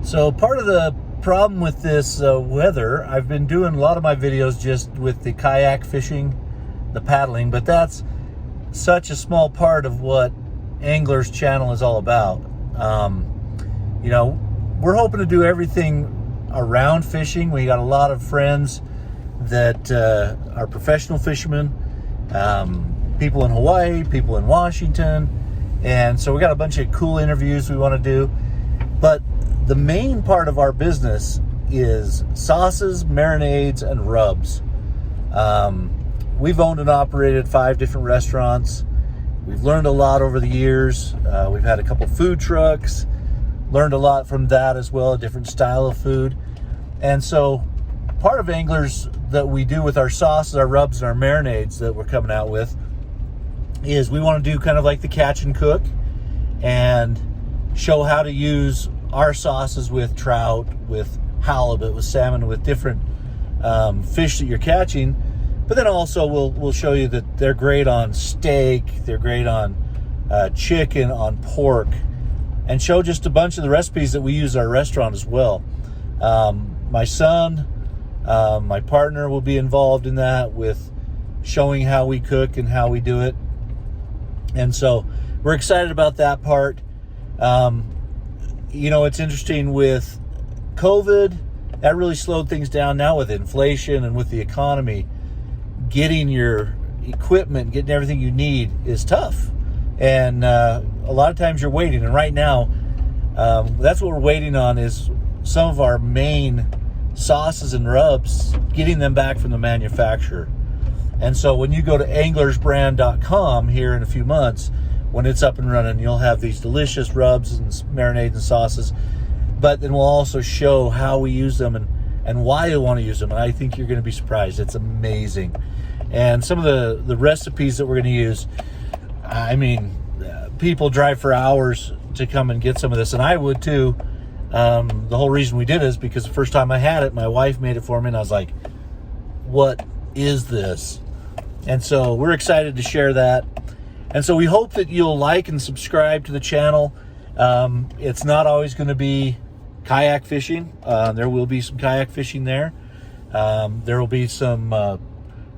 So part of the problem with this weather, I've been doing a lot of my videos just with the kayak fishing, the paddling, but that's such a small part of what Angler's channel is all about. You know, we're hoping to do everything around fishing. We got a lot of friends that are professional fishermen, people in Hawaii, people in Washington, and so we got a bunch of cool interviews we want to do. But the main part of our business is sauces, marinades, and rubs. We've owned and operated 5 different restaurants. We've learned a lot over the years. We've had a couple food trucks, learned a lot from that as well, a different style of food. And so part of Anglers that we do with our sauces, our rubs, and our marinades that we're coming out with is we want to do kind of like the catch and cook and show how to use our sauces with trout, with halibut, with salmon, with different fish that you're catching. But then also we'll show you that they're great on steak, they're great on chicken, on pork, and show just a bunch of the recipes that we use at our restaurant as well. My son, my partner will be involved in that with showing how we cook and how we do it. And so we're excited about that part. You know, it's interesting with COVID, that really slowed things down. Now with inflation and with the economy, getting your equipment, getting everything you need is tough. And a lot of times you're waiting. And right now, that's what we're waiting on is some of our main sauces and rubs, getting them back from the manufacturer. And so when you go to AnglersBrand.com here in a few months, when it's up and running, you'll have these delicious rubs and marinades and sauces. But then we'll also show how we use them and why you want to use them. And I think you're going to be surprised. It's amazing. And some of the recipes that we're going to use, I mean, people drive for hours to come and get some of this. And I would too. The whole reason we did it is because the first time I had it, my wife made it for me. And I was like, what is this? And so we're excited to share that. And so we hope that you'll like and subscribe to the channel. It's not always going to be kayak fishing. There will be some kayak fishing there. There will be some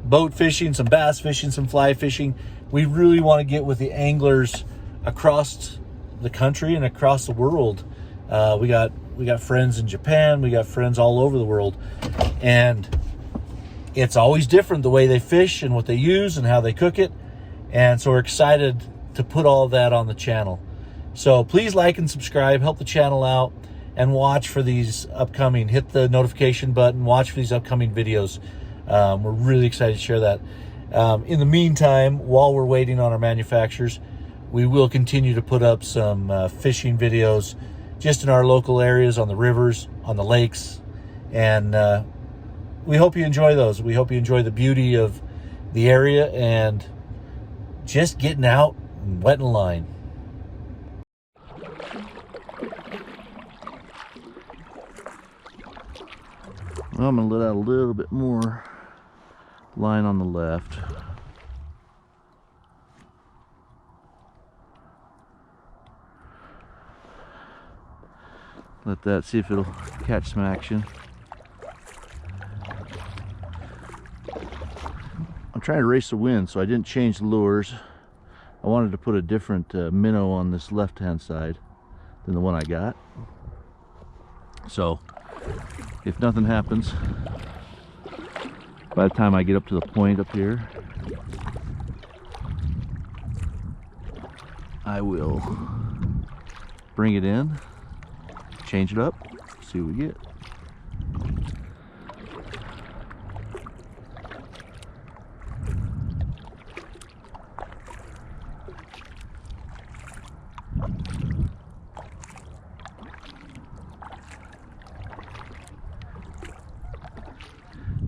boat fishing, some bass fishing, some fly fishing. We really want to get with the anglers across the country and across the world. We got friends in Japan. We got friends all over the world. And it's always different the way they fish and what they use and how they cook it. And so we're excited to put all that on the channel. So please like and subscribe, help the channel out, and watch for these upcoming, hit the notification button, watch for these upcoming videos. We're really excited to share that. In the meantime, while we're waiting on our manufacturers, we will continue to put up some fishing videos just in our local areas, on the rivers, on the lakes. And we hope you enjoy those. We hope you enjoy the beauty of the area and just getting out and wetting a line. Well, I'm going to let out a little bit more line on the left. Let that, see if it'll catch some action. I'm trying to race the wind, so I didn't change the lures. I wanted to put a different minnow on this left-hand side than the one I got. So, if nothing happens, by the time I get up to the point up here, I will bring it in, change it up, see what we get.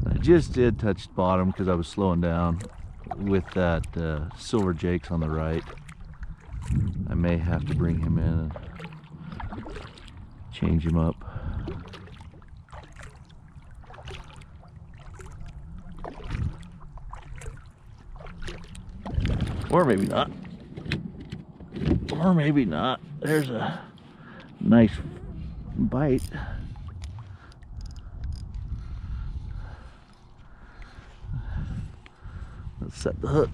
I just did touch bottom because I was slowing down with that silver jakes on the right. I may have to bring him in and change him up. Or maybe not. Or maybe not. There's a nice bite. Let's set the hook.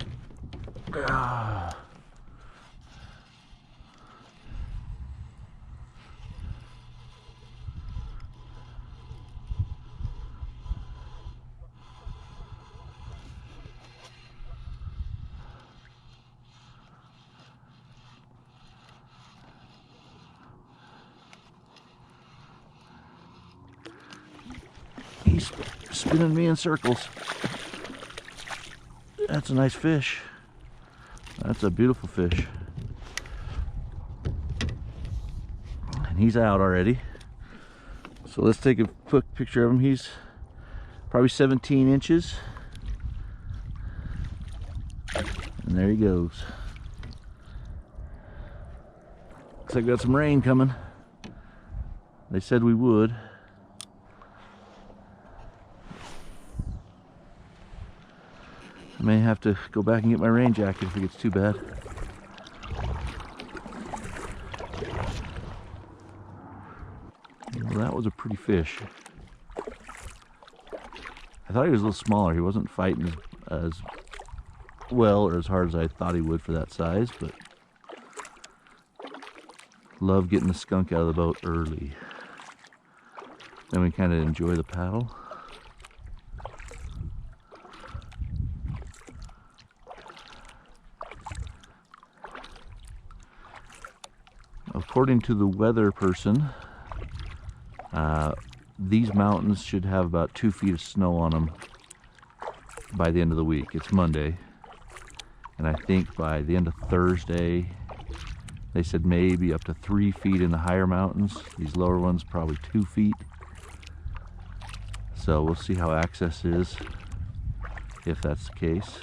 He's spinning me in circles. That's a nice fish. That's a beautiful fish. And he's out already. So let's take a quick picture of him. He's probably 17 inches. And there he goes. Looks like we got some rain coming. They said we would. I may have to go back and get my rain jacket if it gets too bad. Well, that was a pretty fish. I thought he was a little smaller. He wasn't fighting as well or as hard as I thought he would for that size, but love getting the skunk out of the boat early. Then we kind of enjoy the paddle. According to the weather person, these mountains should have about 2 feet of snow on them by the end of the week. It's Monday, and I think by the end of Thursday, they said maybe up to 3 feet in the higher mountains. These lower ones probably 2 feet. So we'll see how access is, if that's the case.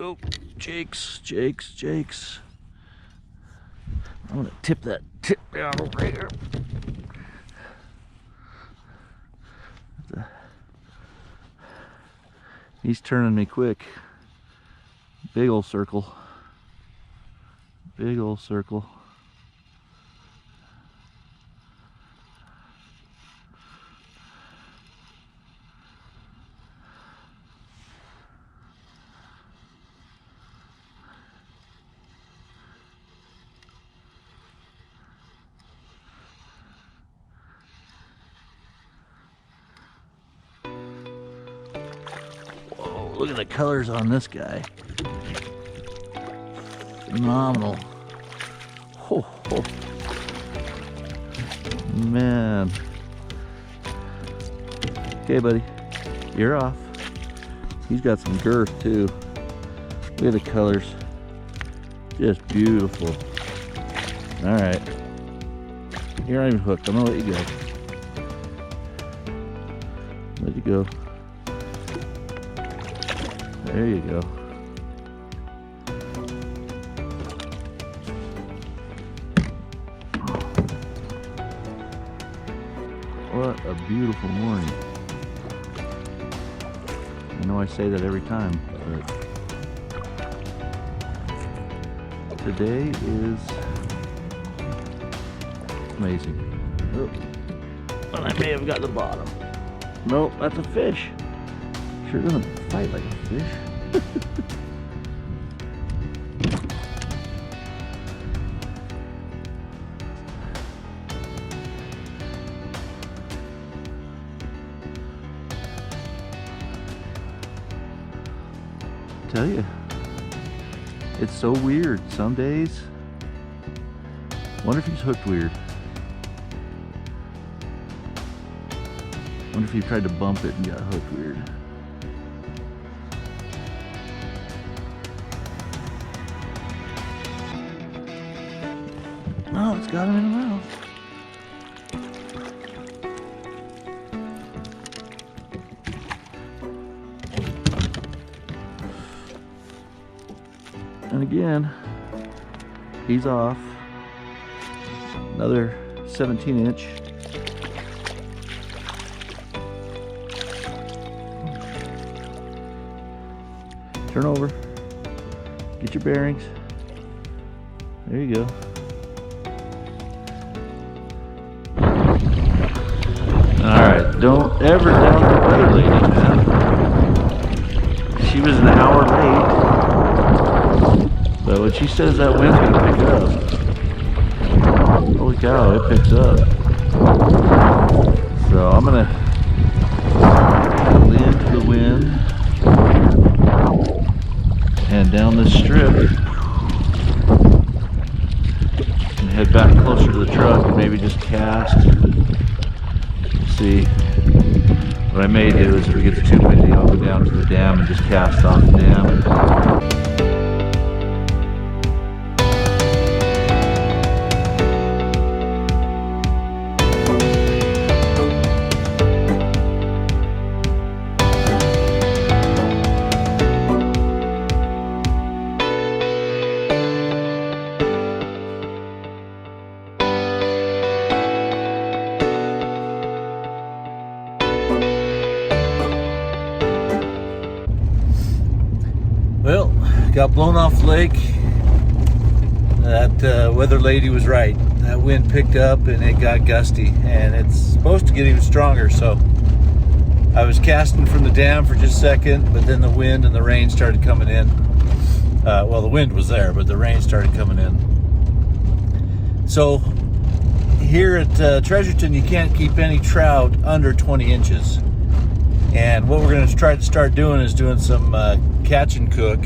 Oh, Jakes. I'm gonna tip that tip down over here. He's turning me quick. Big old circle. Big old circle. Look at the colors on this guy. Phenomenal. Oh, oh. Man. Okay, buddy. You're off. He's got some girth too. Look at the colors. Just beautiful. Alright. You're not even hooked. I'm gonna let you go. Let you go. There you go. What a beautiful morning. I know I say that every time, but today is amazing. Oh, and I may have got the bottom. Nope, that's a fish. Sure doesn't fight like a fish. Tell you, it's so weird. Some days, wonder if he's hooked weird. Wonder if he tried to bump it and got hooked weird. Oh, it's got him in the mouth. And again, he's off. Another 17-inch. Turn over. Get your bearings. There you go. Alright, don't ever doubt the weather lady, man. She was an hour late. But when she says that wind's gonna pick up, holy cow, it picks up. So I'm gonna lean into the wind and down this strip and head back closer to the truck and maybe just cast. See, what I may do is if it gets too windy, I'll go down to the dam and just cast off the dam. Well, got blown off the lake. That weather lady was right. That wind picked up and it got gusty, and it's supposed to get even stronger. So I was casting from the dam for just a second, but then the wind and the rain started coming in. Well, the wind was there, but the rain started coming in. So here at Treasurton, you can't keep any trout under 20 inches. And what we're going to try to start doing is doing some catch and cook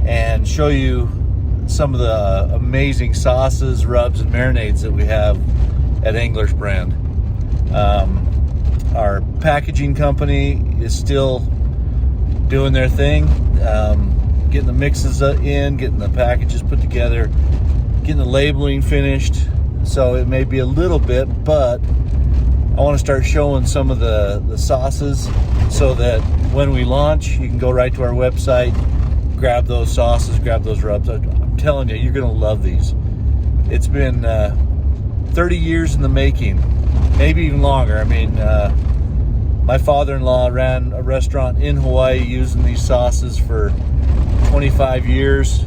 and show you some of the amazing sauces, rubs, and marinades that we have at AnglersBrand. Our packaging company is still doing their thing, getting the mixes in, getting the packages put together, getting the labeling finished. So it may be a little bit, but I want to start showing some of the sauces so that when we launch, you can go right to our website, grab those sauces, grab those rubs. I'm telling you, you're going to love these. It's been 30 years in the making, maybe even longer. I mean, my father-in-law ran a restaurant in Hawaii using these sauces for 25 years.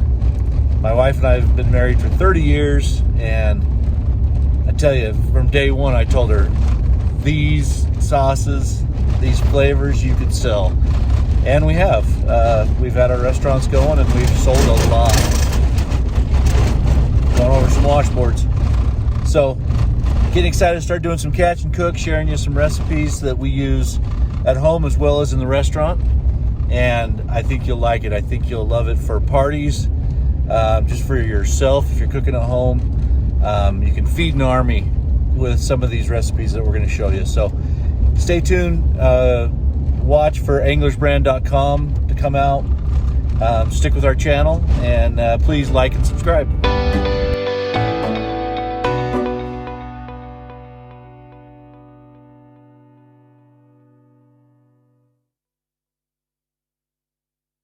My wife and I have been married for 30 years, and I tell you, from day one, I told her, these sauces, these flavors you could sell. And we have. We've had our restaurants going and we've sold a lot. Going over some washboards. So, getting excited to start doing some catch and cook, sharing you some recipes that we use at home as well as in the restaurant. And I think you'll like it. I think you'll love it for parties, just for yourself if you're cooking at home. You can feed an army with some of these recipes that we're going to show you. So stay tuned. Watch for anglersbrand.com to come out. Stick with our channel, and please like and subscribe.